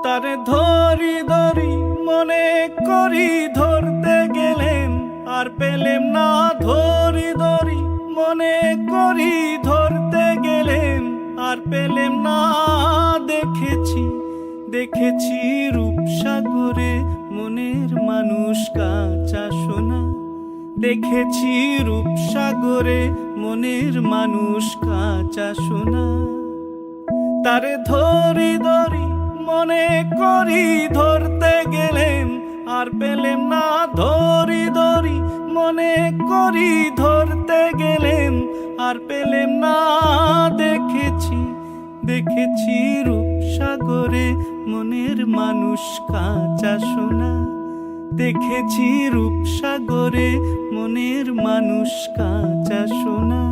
তারে ধরি ধরি মনে করি ধরতে গেলেন আর পেলেম না। ধরি ধরি মনে করি ধরতে গেলেন আর পেলেম না। দেখেছি দেখেছি রূপসাগরে মনের মানুষ কাঁচা সোনা। দেখেছি রূপসাগরে মনের মানুষ কাঁচা সোনা। তারে ধরি ধরি মনে করি ধরতে গেলেন আর পেলেম না। ধরি ধরি মনে করি ধরতে গেলেন আর পেলেম না। দেখেছি দেখেছি রূপসাগরে মনের মানুষ কাঁচা সোনা। দেখেছি রূপসাগরে মনের মানুষ কাঁচা সোনা।